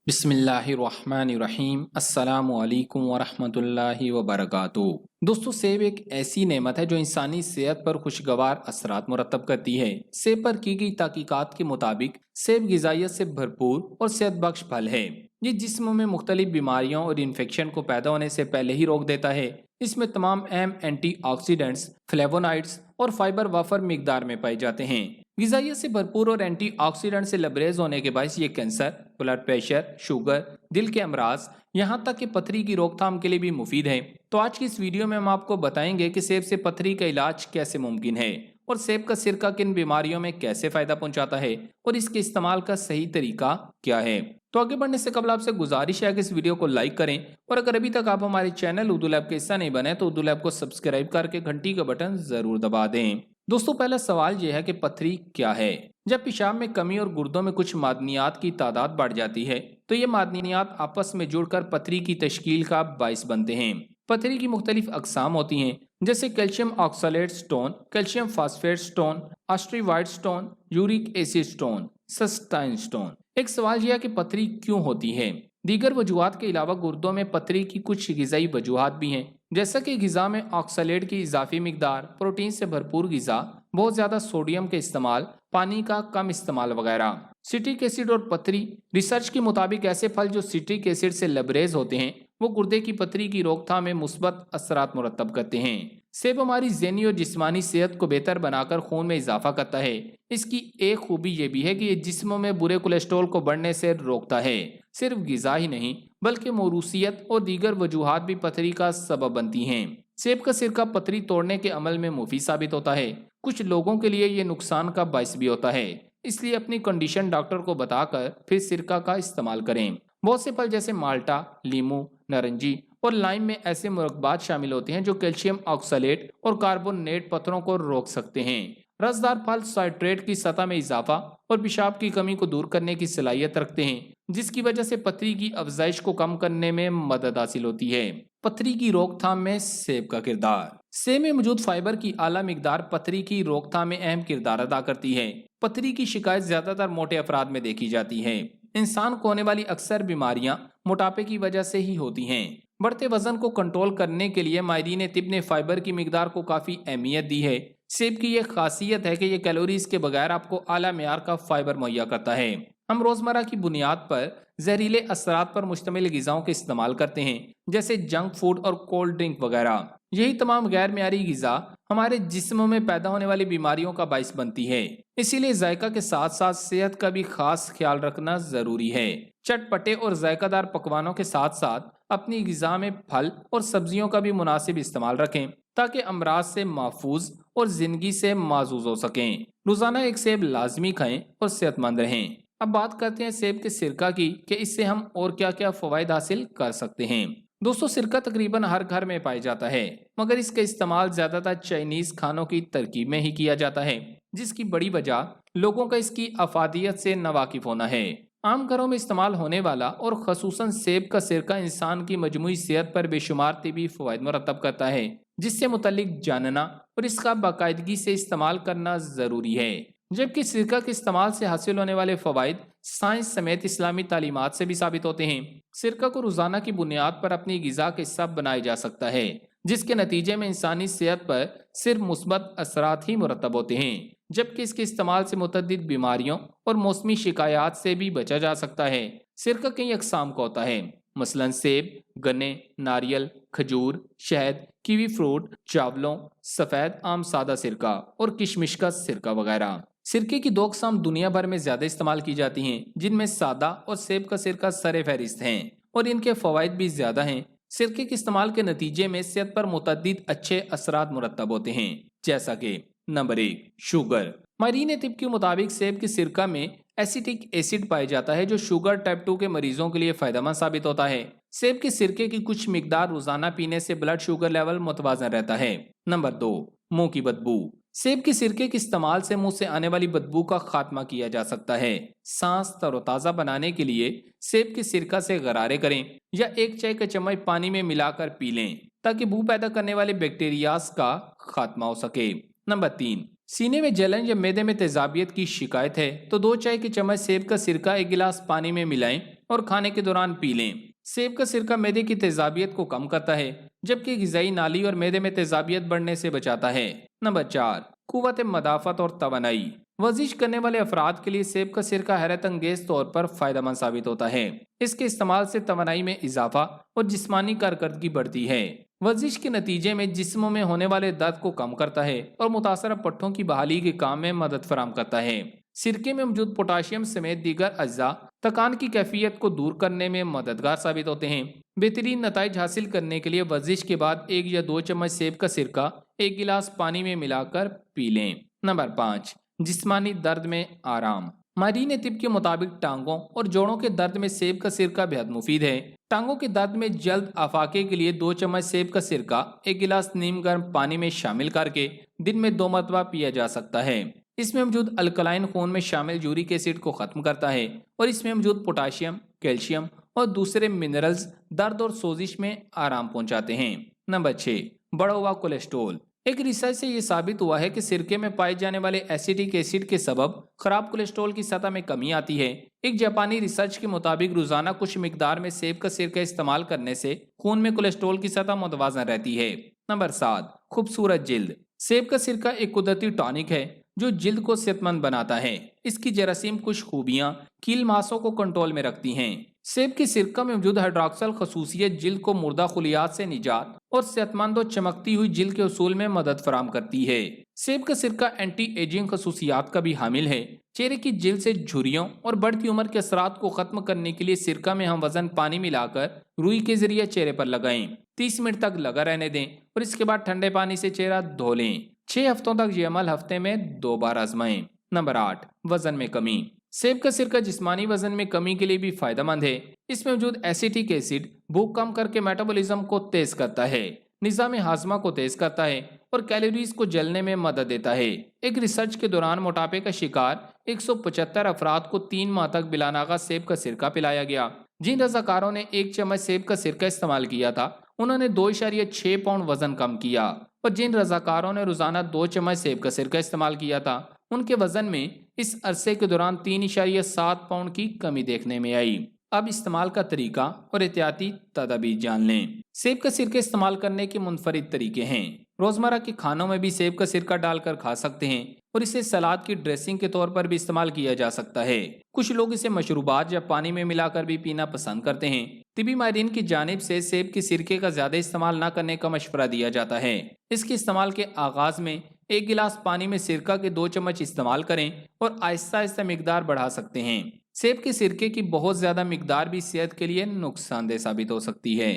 बिस्मिल्लाहिर्रहमानिर्रहीम अस्सलामु अलैकुम वरहमतुल्लाहि वबरकातुहू। दोस्तों, सेब एक ऐसी नेमत है जो इंसानी सेहत पर खुशगवार असरात मुरतब करती है। सेब पर की गई तहकीकात के मुताबिक सेब गिजाइत से भरपूर और सेहत बख्श फल है। ये जिस्म में मुख्तलिफ बीमारियों और इन्फेक्शन को पैदा होने से पहले ही रोक देता है। इसमें तमाम अहम एंटीऑक्सीडेंट्स, फ्लेवोनाइड्स और फाइबर वाफर मिकदार में पाए जाते हैं। गिजाइयत से भरपूर और एंटीऑक्सीडेंट से लबरेज होने के बायस ये कैंसर, ब्लड प्रेशर, शुगर, दिल के अमराज, यहाँ तक कि पथरी की रोकथाम के लिए भी मुफीद है। तो आज की इस वीडियो में हम आपको बताएंगे कि सेब से पथरी का इलाज कैसे मुमकिन है और सेब का सिरका किन बीमारियों में कैसे फायदा पहुंचाता है और इसके इस्तेमाल का सही तरीका क्या है। तो आगे बढ़ने से कबल आपसे गुजारिश है कि इस वीडियो को लाइक करें और अगर अभी तक आप हमारे चैनल उर्दू लैब के हिस्सा नहीं बने तो उर्दू लैब को सब्सक्राइब करके घंटी का बटन जरूर दबा दें। दोस्तों, पहला सवाल यह है कि पथरी क्या है। जब पेशाब में कमी और गुर्दों में कुछ मादनियात की तादाद बढ़ जाती है तो ये मादनियात आपस में जुड़कर पथरी की तश्कील का बाइस बनते हैं। पथरी की मुख्तलिफ अकसाम होती हैं, जैसे calcium oxalate stone, calcium phosphate stone, struvite stone, uric acid stone, cystine stone. एक सवाल यह है कि पथरी क्यों होती है। दीगर वजूहात के अलावा गुर्दों में पथरी की कुछ गिजाई वजूहात भी हैं, जैसा कि गिजा में ऑक्सलेट की इजाफी मिकदार, प्रोटीन से भरपूर गिजा, बहुत ज्यादा सोडियम के इस्तेमाल, पानी का कम इस्तेमाल वगैरह। सिट्रिक एसिड और पथरी। रिसर्च के मुताबिक ऐसे फल जो सिट्रिक एसिड से लबरेज होते हैं वो गुर्दे की पथरी की रोकथाम में मुस्बत असरात मुरतब करते हैं। सेब हमारी ज़हनी और जिस्मानी सेहत को बेहतर बनाकर खून में इजाफा करता है। इसकी एक खूबी यह भी है कि ये जिस्म में बुरे कोलेस्ट्रॉल को बढ़ने से रोकता है। सिर्फ गिजा ही नहीं बल्कि मौरूसियत और दीगर वजूहात भी पथरी का सबब बनती हैं। सेब का सिरका पथरी तोड़ने के अमल में मुफीद साबित होता है। कुछ लोगों के लिए ये नुकसान का बाइस भी होता है, इसलिए अपनी कंडीशन डॉक्टर को बताकर फिर सिरका का इस्तेमाल करें। बहुत से फल जैसे माल्टा, लीमू, नारंगी और लाइम में ऐसे मुरक्बात शामिल होते हैं जो कैल्शियम ऑक्सलेट और कार्बोनेट पत्थरों को रोक सकते हैं। रसदार फल साइट्रेट की सतह में इजाफा और पेशाब की कमी को दूर करने की सलाहियत रखते हैं, जिसकी वजह से पथरी की अफजाइश को कम करने में मदद हासिल होती है। पथरी की रोकथाम में सेब का किरदार। सेब में मौजूद फाइबर की आला मिकदार पथरी की रोकथाम में अहम किरदार अदा करती है। पथरी की शिकायत ज्यादातर मोटे अफराद में देखी जाती है। इंसान को होने वाली अक्सर बीमारियां मोटापे की वजह से ही होती हैं। बढ़ते वजन को कंट्रोल करने के लिए माहिरीन तिब ने फाइबर की मिकदार को काफी अहमियत दी है। सेब की यह खासियत है कि यह कैलोरीज के बगैर आपको आला मेयार का फाइबर मुहैया करता है। हम रोजमर्रा की बुनियाद पर जहरीले असरात पर मुश्तमिल गिजाओं के इस्तेमाल करते हैं, जैसे जंक फूड और कोल्ड ड्रिंक वगैरह। यही तमाम गैर मियारी गिजा हमारे जिस्म में पैदा होने वाली बीमारियों का बाइस बनती है। इसीलिए जायका के साथ साथ सेहत का भी खास ख्याल रखना जरूरी है। चटपटे और जायकादार पकवानों के साथ साथ अपनी गिजा में फल और सब्जियों का भी मुनासिब इस्तेमाल रखें, ताकि अमराज से महफूज और जिंदगी से माजूज हो सकें। रोजाना एक सेब लाजमी खाएं और सेहतमंद रहें। अब बात करते हैं सेब के सिरका की कि इससे हम और क्या क्या फवायद हासिल कर सकते हैं। दोस्तों, सिरका तकरीबन हर घर में पाया जाता है, मगर इसका इस्तेमाल ज्यादातर चाइनीज खानों की तरकीब में ही किया जाता है, जिसकी बड़ी वजह लोगों का इसकी अफादियत से नावाकिफ होना है। आम घरों में इस्तेमाल होने वाला और खसूसन सेब का सिरका इंसान की मजमूई सेहत पर बेशुमार तिबी फवायद मुरतब करता है, जिससे मुतल्लिक जानना और इसका बाकायदगी से इस्तेमाल करना जरूरी है। जबकि सिरका के इस्तेमाल से हासिल होने वाले फवायद साइंस समेत इस्लामी तालीमात से भी साबित होते हैं। सिरका को रोजाना की बुनियाद पर अपनी गिजा के हिस्सा बनाया जा सकता है, जिसके नतीजे में इंसानी सेहत पर सिर्फ मुस्बत असरात ही मुरतब होते हैं, जबकि इसके इस्तेमाल से मुतअद्दिद बीमारियों और मौसमी शिकायत से भी बचा जा सकता है। सिरका कई अकसाम का होता है, मसलन सेब, गन्ने, नारियल, खजूर, शहद, कीवी फ्रूट, चावलों, सफेद आम सादा सिरका और किशमिश का सिरका वगैरह। सिरके की दो अकसाम दुनिया भर में ज्यादा इस्तेमाल की जाती हैं, जिनमें सादा और सेब का सिरका सरे फहरिस्त हैं और इनके फवायद भी ज्यादा हैं। सिरके के इस्तेमाल के नतीजे में सेहत पर मुतअद्दिद अच्छे असरात मुरतब होते हैं, जैसा कि नंबर 1, शुगर। माहिरीन तिब के मुताबिक सेब के सिरका में एसिटिक एसिड पाया जाता है, जो शुगर टाइप 2 के मरीजों के लिए फायदेमंद साबित होता है। सेब के सिरके की कुछ मिकदार रोजाना पीने से ब्लड शुगर लेवल मुतवाजन रहता है। नंबर 2, मुंह की बदबू। सेब के सिरके के इस्तेमाल से मुंह से आने वाली बदबू का खात्मा किया जा सकता है। सांस तरोताजा बनाने के लिए सेब के सिरका से गरारे करें या एक चाय का चम्मच पानी में मिलाकर पी लें, ताकि बू पैदा करने वाले बैक्टीरियाज का खात्मा हो सके। नंबर 3, सीने में जलन या मैदे में तेजाबियत की शिकायत है तो 2 चाय के चम्मच सेब का सिरका 1 गिलास पानी में मिलाएं और खाने के दौरान पी लें। सेब का सिरका मैदे की तेजाबियत को कम करता है, जबकि ग़िज़ाई नाली और मैदे में तेजाबियत बढ़ने से बचाता है। नंबर 4, कुव्वत मदाफ़त और तवानाई। वर्जिश करने वाले अफराद के लिए सेब का सिरका हैरत अंगेज तौर पर फायदेमंद साबित होता है। इसके इस्तेमाल से तवानाई में इजाफा और जिस्मानी कारकर्दगी बढ़ती है। वर्जिश के नतीजे में जिस्म में होने वाले दर्द को कम करता है और मुतासरा पट्टों की बहाली के काम में मदद फराहम करता है। सिरके में मौजूद पोटाशियम समेत दीगर अज्जा थकान की कैफियत को दूर करने में मददगार साबित होते हैं। बेहतरीन नताइज हासिल करने के लिए वर्जिश के बाद 1 या 2 चम्मच सेब का सिरका 1 गिलास पानी में मिलाकर पी लें। नंबर 5, जिस्मानी दर्द में आराम। माहिरीन तिब के मुताबिक टांगों और जोड़ों के दर्द में सेब का सिरका बेहद मुफीद है। टांगों के दर्द में जल्द आफाके के लिए 2 चम्मच सेब का सिरका 1 गिलास नीम गर्म पानी में शामिल करके दिन में 2 मरतबा पिया जा सकता है। इसमें मौजूद अल्कलाइन खून में शामिल यूरिक एसिड को खत्म करता है और इसमें मौजूद पोटाशियम, कैल्शियम और दूसरे मिनरल्स दर्द और सोजिश में आराम पहुंचाते हैं। नंबर 6, बढ़ा हुआ कोलेस्ट्रॉल। एक रिसर्च से ये साबित हुआ है कि सिरके में पाए जाने वाले एसिटिक एसिड के सबब खराब कोलेस्ट्रॉल की सतह में कमी आती है। एक जापानी रिसर्च के मुताबिक रोजाना कुछ मिकदार में सेब का सिरका इस्तेमाल करने से खून में कोलेस्ट्रॉल की सतह मुतवाज़न रहती है। नंबर 7, खूबसूरत जिल्द। सेब का सिरका एक कुदरती टॉनिक है जो जिल्द को सेहतमंद बनाता है। इसकी जरासीम कुछ खूबियां कील मांसों को कंट्रोल में रखती हैं। सेब के सिरका में मौजूद हाइड्रोक्सल खसूसियत जिल्द को मुर्दा खुलियात से निजात और सेहतमंद और चमकती हुई जिल्द के उसूल में मदद फराहम करती है। सेब का सिरका एंटी एजिंग खसूसियात का भी हामिल है। चेहरे की जिल्द से झुर्रियों और बढ़ती उम्र के असरात को खत्म करने के लिए सिरका में हम वजन पानी मिलाकर रुई के जरिए चेहरे पर लगाएं। 30 मिनट तक लगा रहने दें और इसके बाद ठंडे पानी से चेहरा धो लें। 6 हफ्तों तक ये अमल हफ्ते में 2 बार आजमाएं। नंबर 8, वजन में कमी। सेब का सिरका जिस्मानी वजन में कमी के लिए भी फायदेमंद है। इसमें मौजूद एसिटिक एसिड भूख कम करके मेटाबॉलिज्म को तेज करता है, निज़ाम हाजमा को तेज करता है और कैलोरीज को जलने में मदद देता है। एक रिसर्च के दौरान मोटापे का शिकार 175 अफराद को 3 माह तक बिलानागा सेब का सिरका पिलाया गया। जिन रजाकारों ने 1 चम्मच सेब का सिरका इस्तेमाल किया था उन्होंने 2.6 पाउंड वजन कम किया और जिन रजाकारों ने रोजाना 2 चम्मच सेब का सिरका इस्तेमाल किया था उनके वजन में इस अरसे के दौरान 3.7 पाउंड की कमी देखने में आई। अब इस्तेमाल का तरीका और एहतियाती तदाबीर जान लें। सेब का सिरका इस्तेमाल करने के मुनफरिद तरीके हैं। रोजमर्रा के खानों में भी सेब का सिरका डालकर खा सकते हैं और इसे सलाद की ड्रेसिंग के तौर पर भी इस्तेमाल किया जा सकता है। कुछ लोग इसे मशरूबात या पानी में मिलाकर भी पीना पसंद करते हैं। तिबी माहिरीन की जानिब से सेब के सिरके का ज्यादा इस्तेमाल न करने का मशवरा दिया जाता है। इसके इस्तेमाल के आगाज में 1 गिलास पानी में सिरका के 2 चम्मच इस्तेमाल करें और आहिस्ता आहिस्ता मिकदार बढ़ा सकते हैं। सेब के सिरके की बहुत ज्यादा मिकदार भी सेहत के लिए नुकसानदेह साबित हो सकती है।